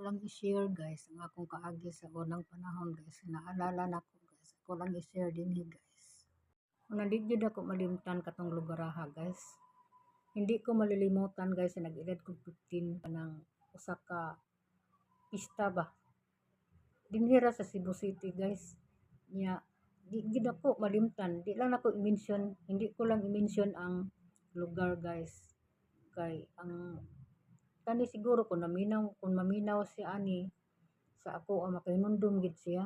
lang i-share guys ang akong kaagi sa unang panahon guys. Naalala nako guys. Ako lang i-share dinhi guys. Kung di gyud ako malimtan katong lugaraha guys. Hindi ko malilimutan guys sa nag-edad ko 15 kanang usa ka pista ba. Dinhira sa Cebu City guys. Nya di gyud ako malimtan. Di lang ako i-mention, hindi ko lang i-mention ang lugar guys. Kay ang kani siguro kung maminaw si ani sa ako ang makahinumdum gid siya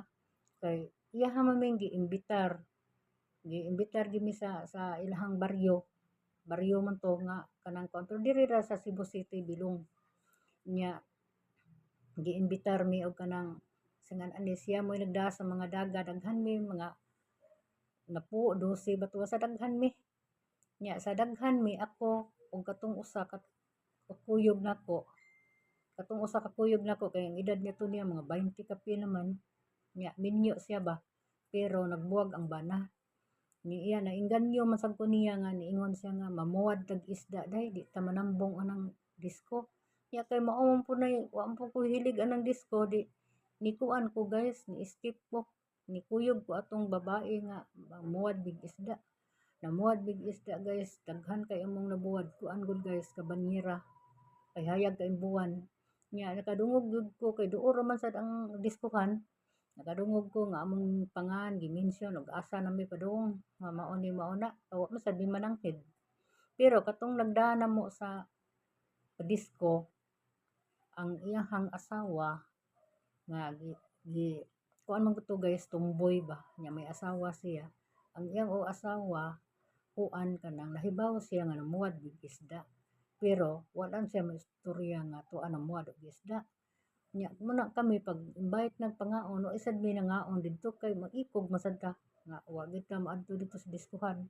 kay iyaha maming giimbitar gimi sa ilahang baryo man to nga kanang kuan pero diri ra sa Cebu City bilong nya giimbitar mi og kanang singan ani siya mo nagda sa mga daga daghan mi mga napu 12 batuwa sa daghan mi nya sa daghan mi ako ug katong usa ka kuyog nako kay ang edad nito niya mga 20 kapi naman nya minyo siya ba pero nagbuwag ang bana niya nainganyo man sad ko niya nga niingon siya nga mamuwad tag isda day di ta manambong anang disko nya kay mao man po nay wa man po ko hilig anang disko di nikuan ko guys ni skip ko nikuyog ko atong babae nga mamuwad big isda namuwad big isda guys daghan kay among nabuwad kuan gud guys kabanyera kay hayag kay buwan nya nakadungog gud ko kay duol ra man sad ang diskuhan nakadungog ko nga among pangan gi-mention og asa nami padung nga mao ni mao na wa man sad mi manangkid pero katong nagdana mo sa disko ang iyahang asawa nga gi kuan man to guys tumboy ba nya may asawa siya ang iyang asawa kuan kanang nahibaw siya nga namuwad big isda pero wala siya maistorya nga tuan namuwad og isda nya muna kami pag invite ng pangaon wa isad mi nangaon didto kay mag-ikog masad ta nga wa gid ta maadto dito sa diskuhan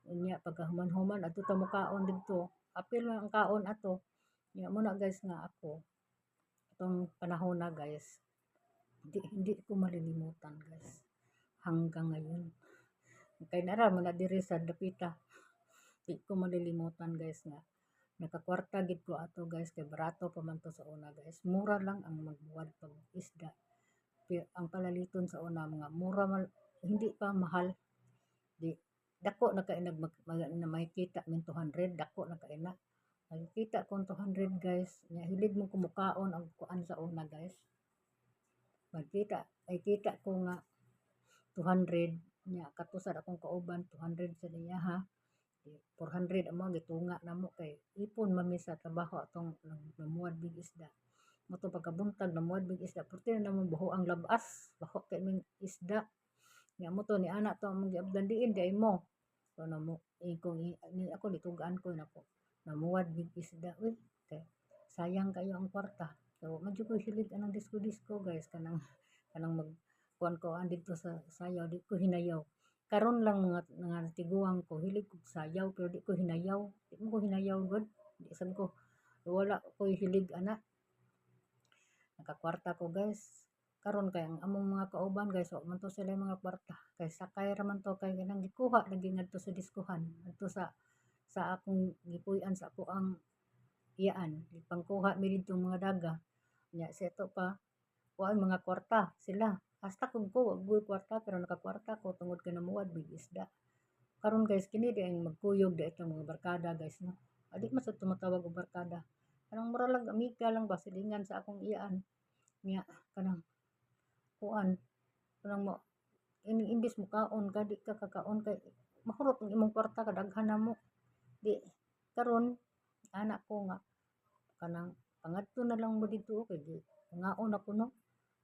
nya pagkahuman-human adto ta mokaon didto apil man ang kaon ato nya muna guys nga ako itong panahon na guys hindi ko malilimutan guys hanggang ngayon kay nara man na diri sa dapita di ko malilimutan guys nga nakakwarta gid ko ato guys kay barato pa man to sa una guys mura lang ang magbuwad pag isda pero ang palaliton sa una mga mura hindi pa mahal di dako na kay na makikita min 200 dako na kay na nakikita kong 200 guys nya hilig mo kumukaon ang kuan sa una guys ay kita ko nga 200 nya katusad akong kauban 200 sa niya ha 400 amo gitunga namo kay ipon mami sa trabaho atong namuwad big isda mo to pagkabuntag namuwad big isda purti na namon buho ang labas baho kay ming isda nya mo to ni ana to among giabdan diin di ay mo so namo kung ako nitugaan ko nako namuwad big isda uy kay sayang kayo ang kwarta so medyo ko hilig anang disko guys kanang mag kuan ko dito sa sayaw di ko hinayaw karon lang mga tiguang ko hilig ko sayaw pero di ko hinayaw di ko hinayaw gud di sad ko wala ko hilig ana nakakwarta ko guys karon kay ang among mga kauban guys wa man to sila mga kwarta kay sakay ra man to kay kanang gikuha lagi ngadto sa diskuhan adto sa akong gipuy-an sa ako ang iyaan ipangkuha mi didto mga daga nya sa ito pa wa mga kwarta sila hasta kung ko wag gyud kwarta pero nakakwarta ko tungod kay namuwad big isda karon guys kini di ang magkuyog di itong mga barkada guys no adi man sad tumatawag og barkada kanang mura lang amiga lang ba silingan sa akong iyaan nya kanang kuan kanang mo imbis mo kaon ka di ka kakaon kay mahurot ang imong kwarta kadaghan namo di karon anak ko nga kanang pangadto na lang mo dito kay di ngaon ako no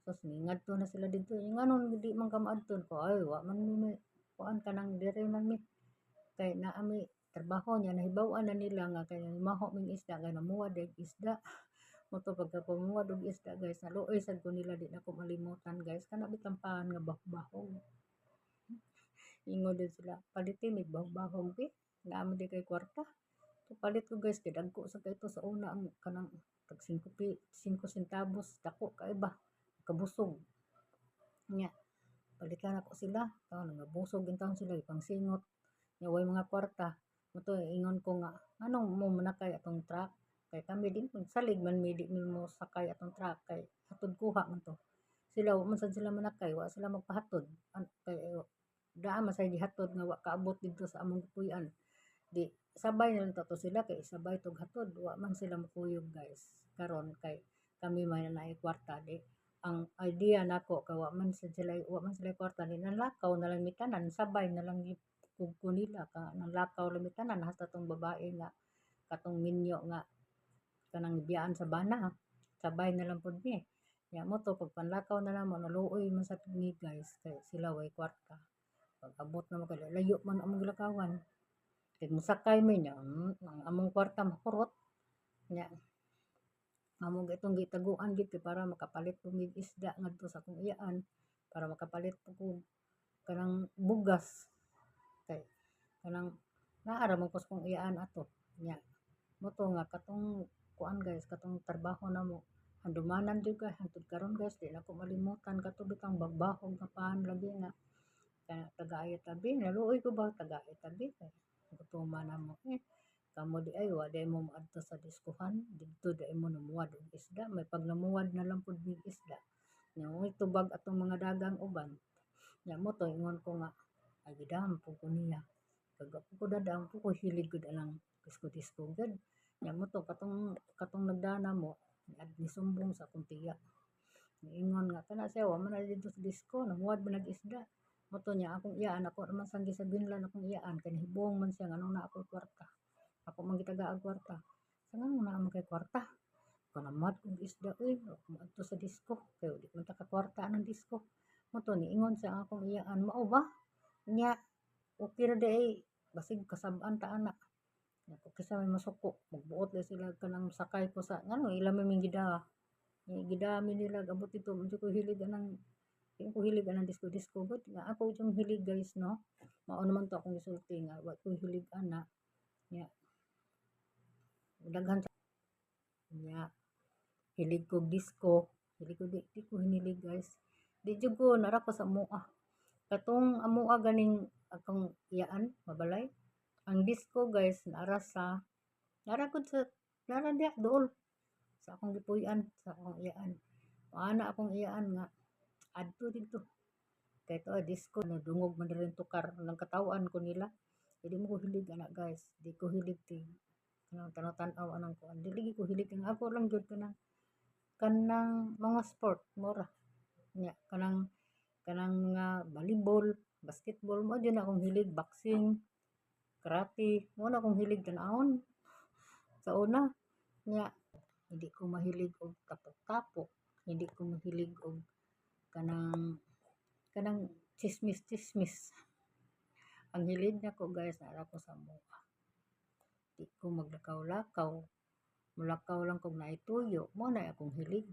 sus ngadto na sila dito nganon di man ka maadton ko ay wa man mi kuan kanang dire man mi kay naa mi trabaho niya nahibaw-an na nila nga kay maho ming isda kay namuwad og isda mo to pagka pamuwad og isda guys naluoy sad ko nila di na ko malimutan guys kana bitampahan nga bahog ingon din sila palitin mig bahog pi naamo di kay kwarta so palit ko guys kay dagko sa kay to sa una ang kanang tag 5 centavos dako kay ba kabusog nya palitan ako sila taon nga busog intawon sila ipangsingot nya way mga kwarta mo to ingon ko nga anong mo manakay atong truck kay kami din salig man mi di mo sakay atong truck kay hatod kuha man to. Sila wa man sad sila manakay, wa sila magpahatod. Kay daan man sa gihatod nga wa kaabot dito sa among puy-an. Di sabay na lang to sila kay sabay tog hatod, wa man sila makuyog guys. Karon kay kami man na kwarta di. Ang idea nako kay wa man sila kwarta di nanlakaw na lang mitanan, sabay na lang gipugko nila ka nanlakaw lang mitanan hasta tong babae nga katong minyo nga kanang biyaan sa bana. Sabay na lang pud mi. Ya mo to pag panlakaw na lang mo naluoy man sa mi guys kay sila way kwarta. Pag abot na mo kay layo man among gilakawan. Kay musakay mi niya, ang among kwarta makurot. Nya amo itong gitaguan gid para makapalit ko mig isda ngadto sa akong iyaan para makapalit ko kanang bugas kay kanang naa ra man ko sa akong iyaan ato nya mo to nga katong kuan guys katong trabaho namo handumanan jud ka hangtod karon guys di na ko malimutan kato bitang bagbahog nga paan lagi nga taga-ay tabi naluoy ko ba taga-ay tabi kay gutuman namo kamo di ay wa day mo moadto sa diskuhan didto day mo namuwad og isda may pag namuwad na lang pud mig isda nya moy tubag atong mga dagang uban nya mo to ingon ko nga ay gidam pud ko niya kag ko dadang ko hilig gud anang disko-disko gud nya mo to katong nagdana mo nisumbong sa akong tiya niingon nga kana siya wa man na dito sa disko namuwad man nag-isda mo to nya akong iyaan ako naman sang gisabinlan akong iyaan kay nahibong man siya nganong na ako kwarta ako man gitagaan kwarta sa nganong naa man kay kwarta kanamad kong isda uy moadto sa disko kay di man ta ka kwarta ng disko mo to niingon sa akong iyaan mao ba nya okay ra day basig kasab-an ta ana ako kisa may masuko magbuot na sila kanang sakay ko sa ngano ila may gidami nila abot dito medyo ko hilig anang ko hilig anang disko-disko but nga ako yung hilig guys no mao naman to akong gisulti nga wa ko hilig ana nya daghan nya hilig kog disko hilig ko di ko hinilig guys di jud ko nara ko sa mua katong amua ganing akong iyaan mabalay ang disko guys nara gud sa nara diha dool sa akong gipuy-an sa akong iyaan ana akong iyaan nga adto dito kay to disko no dungog man rin tukar nang katawan ko nila di mo ko hilig ana guys di ko hilig ti kanang tanaw-tanaw anang kuan dili ko hilig ang ako lang gyud kanang mga sport mura nya kanang mga volleyball basketball mo gyud akong hilig boxing karate mo na akong hilig tan-awon sa una nya hindi ko mahilig og tapok-tapok hindi ko mahilig og kanang chismis ang hilig nako guys nara ko sa mua di ko maglakaw-lakaw mulakaw lang kog naituyo mo na akong hilig